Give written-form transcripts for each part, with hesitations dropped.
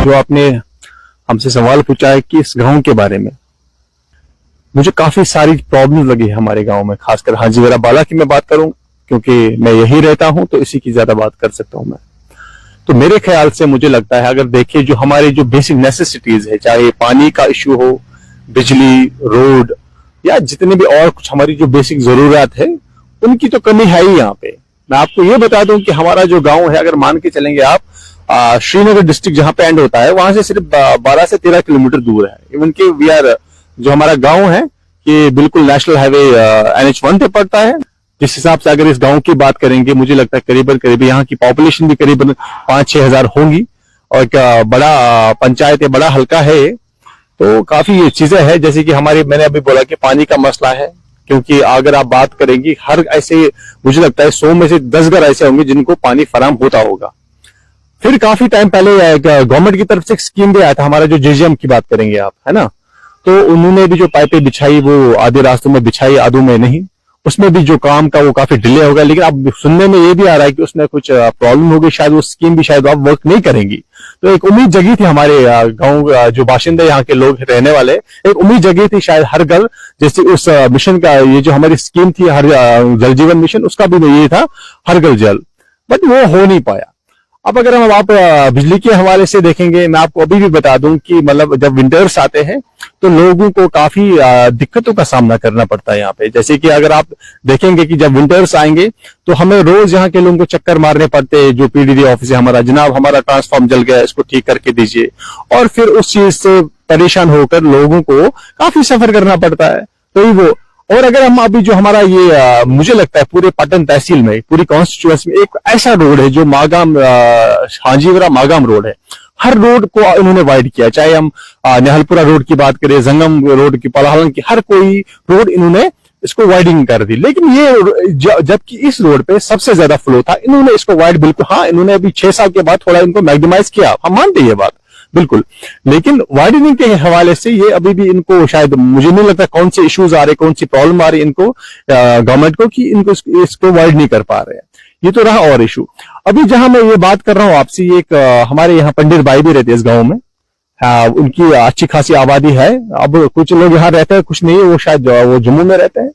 जो आपने हमसे सवाल पूछा है कि इस गांव के बारे में, मुझे काफी सारी प्रॉब्लम लगी है हमारे गांव में, खासकर हाजीवरा बाला की मैं बात करूं क्योंकि मैं यही रहता हूं तो इसी की ज्यादा बात कर सकता हूं मैं। तो मेरे ख्याल से मुझे लगता है अगर देखिए जो हमारे जो बेसिक नेसेसिटीज है, चाहे पानी का इश्यू हो, बिजली, रोड या जितने भी और कुछ हमारी जो बेसिक जरूरत है उनकी तो कमी है ही यहाँ पे। मैं आपको ये बता दूं कि हमारा जो गांव है, अगर मान के चलेंगे आप, श्रीनगर डिस्ट्रिक्ट जहां पे एंड होता है वहां से सिर्फ 12 से 13 किलोमीटर दूर है। इवन के वी आर, जो हमारा गांव है ये बिल्कुल नेशनल हाईवे NH1 पे पड़ता है। जिस हिसाब से अगर इस गांव की बात करेंगे, मुझे लगता है करीबन यहाँ की पॉपुलेशन भी करीबन 5-6 हजार होंगी और एक बड़ा पंचायत है, बड़ा हल्का है। तो काफी चीजें हैं, जैसे कि मैंने अभी बोला कि पानी का मसला है, क्योंकि अगर आप बात करेंगे हर ऐसे मुझे लगता है 100 में से 10 घर ऐसे होंगे जिनको पानी फराहम होता होगा। फिर काफी टाइम पहले गवर्नमेंट की तरफ से एक स्कीम भी आया था, हमारा जो JJM की बात करेंगे आप, है ना, तो उन्होंने भी जो पाइपें बिछाई वो आधे रास्तों में बिछाई, आधों में नहीं। उसमें भी जो काम का वो काफी डिले होगा, लेकिन अब सुनने में ये भी आ रहा है कि उसमें कुछ प्रॉब्लम हो गई, शायद वो स्कीम भी शायद अब वर्क नहीं करेंगी। तो एक उम्मीद जगी थी हमारे गांव जो बाशिंदे यहाँ के लोग रहने वाले, एक उम्मीद जगी थी शायद हर घर, जैसे उस मिशन का ये जो हमारी स्कीम थी हर जल जीवन मिशन, उसका भी ये था हर घर जल, बट वो हो नहीं पाया। अब अगर हम आप बिजली के हवाले से देखेंगे, मैं आपको अभी भी बता दूं कि मतलब जब विंटर्स आते हैं तो लोगों को काफी दिक्कतों का सामना करना पड़ता है यहाँ पे। जैसे कि अगर आप देखेंगे कि जब विंटर्स आएंगे तो हमें रोज यहाँ के लोगों को चक्कर मारने पड़ते हैं, जो PDD ऑफिस है हमारा, जनाब हमारा ट्रांसफार्म जल गया, इसको ठीक करके दीजिए, और फिर उस चीज से परेशान होकर लोगों को काफी सफर करना पड़ता है। तो वो, और अगर हम अभी जो हमारा ये मुझे लगता है पूरे पाटन तहसील में, पूरी कॉन्स्टिट्यूएंसी में एक ऐसा रोड है जो मागाम हाजीवरा मागाम रोड है, हर रोड को इन्होंने वाइड किया, चाहे हम निहलपुरा रोड की बात करें, जंगम रोड की, पलाहलन की, हर कोई रोड इन्होंने इसको वाइडिंग कर दी। लेकिन ये जबकि इस रोड पे सबसे ज्यादा फ्लो था, इन्होंने इसको वाइड बिल्कुल, हाँ इन्होंने अभी 6 साल के बाद थोड़ा इनको मैक्सिमाइज किया, हम मानते हैं ये बात बिल्कुल, लेकिन वाइडनिंग के हवाले से ये अभी भी इनको शायद मुझे नहीं लगता कौन से इश्यूज आ रहे, कौन सी प्रॉब्लम आ रही इनको गवर्नमेंट को कि इनको इसको वाइड नहीं कर पा रहे हैं। ये तो रहा और इशू। अभी जहां मैं ये बात कर रहा हूं आपसे, एक हमारे यहाँ पंडित भाई भी रहते हैं इस गाँव में, उनकी अच्छी खासी आबादी है। अब कुछ लोग यहाँ रहते हैं, कुछ नहीं, वो शायद वो जम्मू में रहते हैं।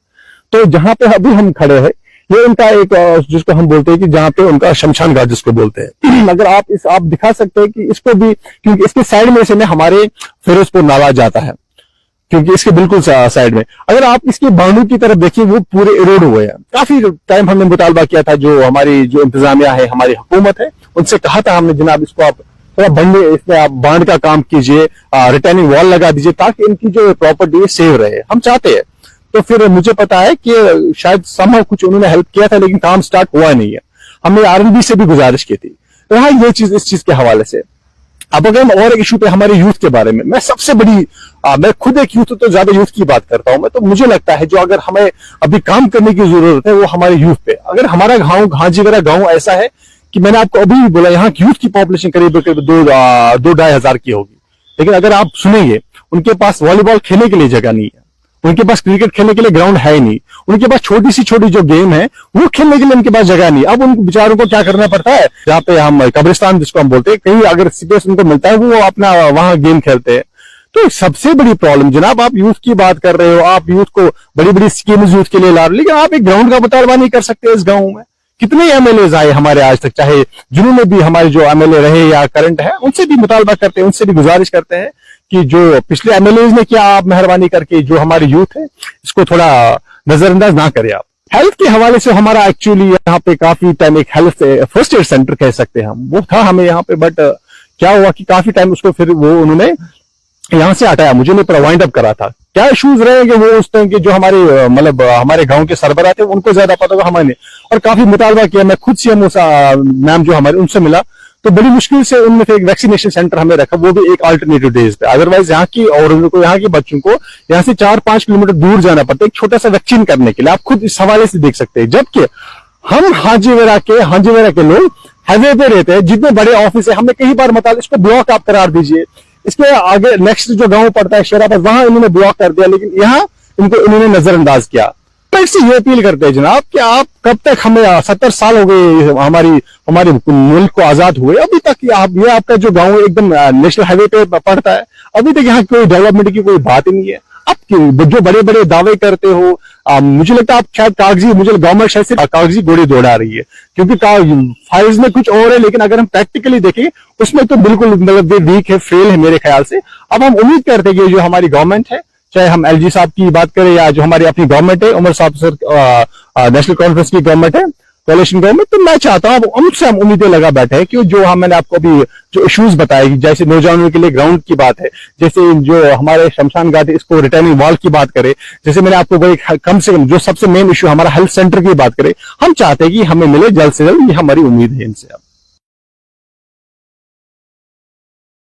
तो जहां पे अभी हम खड़े हैं ये उनका एक जिसको हम बोलते हैं कि जहां पे उनका शमशान घाट जिसको बोलते हैं। अगर आप दिखा सकते हैं कि इसको भी, क्योंकि इसके साइड में से में हमारे फिरोजपुर नाला जाता है, क्योंकि इसके बिल्कुल साइड में अगर आप इसके बांडू की तरफ देखिए वो पूरे इरोड हुए हैं। काफी टाइम हमने मुतालबा किया था, जो हमारी जो इंतजामिया है, हमारी हुकूमत है, उनसे कहा था हमने, जनाब इसको आप थोड़ा बंडे, इसमें आप बांध का काम कीजिए, रिटर्निंग वॉल लगा दीजिए ताकि इनकी जो प्रॉपर्टी है सेव रहे, हम चाहते हैं। तो फिर मुझे पता है कि शायद समहाउ कुछ उन्होंने हेल्प किया था, लेकिन काम स्टार्ट हुआ नहीं है। हमने RNB से भी गुजारिश की थी। तो हाँ, ये चीज इस चीज के हवाले से। अब अगर हम और एक इशू पे हमारे यूथ के बारे में, मैं सबसे बड़ी मैं खुद एक यूथ, तो ज्यादा यूथ की बात करता हूं मैं, तो मुझे लगता है जो अगर हमें अभी काम करने की जरूरत है वो हमारे यूथ पे। अगर हमारा गाँव हाजीवरा गाँव ऐसा है कि मैंने आपको अभी भी बोला, यहाँ यूथ की पॉपुलेशन करीब 2-2.5 हजार की होगी, लेकिन अगर आप सुनेंगे उनके पास वॉलीबॉल खेलने के लिए जगह नहीं है, उनके पास क्रिकेट खेलने के लिए ग्राउंड है ही नहीं, उनके पास छोटी सी छोटी जो गेम है वो खेलने के लिए उनके पास जगह नहीं। अब उन बेचारों को क्या करना पड़ता है, जहाँ पे हम कब्रिस्तान जिसको हम बोलते हैं, कहीं अगर स्पेस उनको मिलता है वो अपना वहां गेम खेलते हैं। तो सबसे बड़ी प्रॉब्लम, जनाब आप यूथ की बात कर रहे हो, आप यूथ को बड़ी बड़ी स्कीम्स यूथ के लिए ला रहे हो, लेकिन आप एक ग्राउंड का मुतालबा नहीं कर सकते इस गाँव में। कितने MLAs आए हमारे आज तक, चाहे जिन्होंने भी हमारे जो MLA रहे या करंट है, उनसे भी मुतालबा करते हैं, उनसे भी गुजारिश करते हैं कि जो पिछले MLAs ने किया, आप मेहरबानी करके जो हमारे यूथ है इसको थोड़ा नजरअंदाज ना करें आप। हेल्थ के हवाले से हमारा एक्चुअली यहाँ पे काफी टाइम एक हेल्थ फर्स्ट एड सेंटर कह सकते हैं हम, वो था हमें यहाँ पे, बट क्या हुआ कि काफी टाइम उसको फिर वो उन्होंने यहाँ से हटाया, मुझे नहीं पता, वाइंड अप करा था। क्या इश्यूज रहेंगे वो उस टाइम के जो हमारे मतलब हमारे गांव के सरबराह थे उनको ज्यादा पता होगा, हमारे, और काफी मुतालबा किया। मैं खुद CM मैम जो हमारे उनसे मिला, तो बड़ी मुश्किल से उनमें से एक वैक्सीनेशन सेंटर हमें रखा, वो भी एक अल्टरनेटिव डेज पे। अदरवाइज यहाँ की और उनको यहाँ के बच्चों को यहाँ से 4-5 किलोमीटर दूर जाना पड़ता है एक छोटा सा वैक्सीन करने के लिए। आप खुद इस हवाले से देख सकते हैं। जबकि हम हाजीवरा के लोग हाईवे पे रहते हैं, जितने बड़े ऑफिस है, हमने कई बार मतलब इसको ब्लॉक आप करार दीजिए, इसके आगे नेक्स्ट जो गांव पड़ता है शेराबाद, वहां इन्होंने ब्लॉक कर दिया, लेकिन यहाँ इनको इन्होंने नजरअंदाज किया। से ये अपील करते हैं जनाब कि आप कब तक, हमें 70 साल हो गए हमारे मुल्क को आजाद हुए, अभी तक ये आपका जो गांव एकदम नेशनल हाईवे पे पड़ता है, अभी तक यहाँ कोई डेवलपमेंट की कोई बात ही नहीं है। आप जो बड़े बड़े दावे करते हो, मुझे लगता है आप शायद मुझे गवर्नमेंट शायद सिर्फ कागजी घोड़े दौड़ा रही है, क्योंकि फाइल्स में कुछ और है, लेकिन अगर हम प्रैक्टिकली देखें उसमें तो बिल्कुल मतलब वीक है, फेल है मेरे ख्याल से। अब हम उम्मीद करते हैं कि जो हमारी गवर्नमेंट है, चाहे हम एलजी साहब की बात करें या जो हमारी अपनी गवर्नमेंट है, उमर साहब सर नेशनल कॉन्फ्रेंस की गवर्नमेंट है, कोalition गवर्नमेंट, तो मैं चाहता हूं उनसे हम उम्मीदें लगा बैठे हैं कि जो मैंने आपको अभी जो इश्यूज बताए, जैसे नौजवानों के लिए ग्राउंड की बात है, जैसे जो हमारे शमशान घाट इसको रिटर्निंग वॉल की बात करें, जैसे मैंने आपको वही कम से कम जो सबसे मेन इश्यू हमारा हेल्थ सेंटर की बात करें, हम चाहते हैं कि हमें मिले जल्द से जल्द, ये हमारी उम्मीद है इनसे।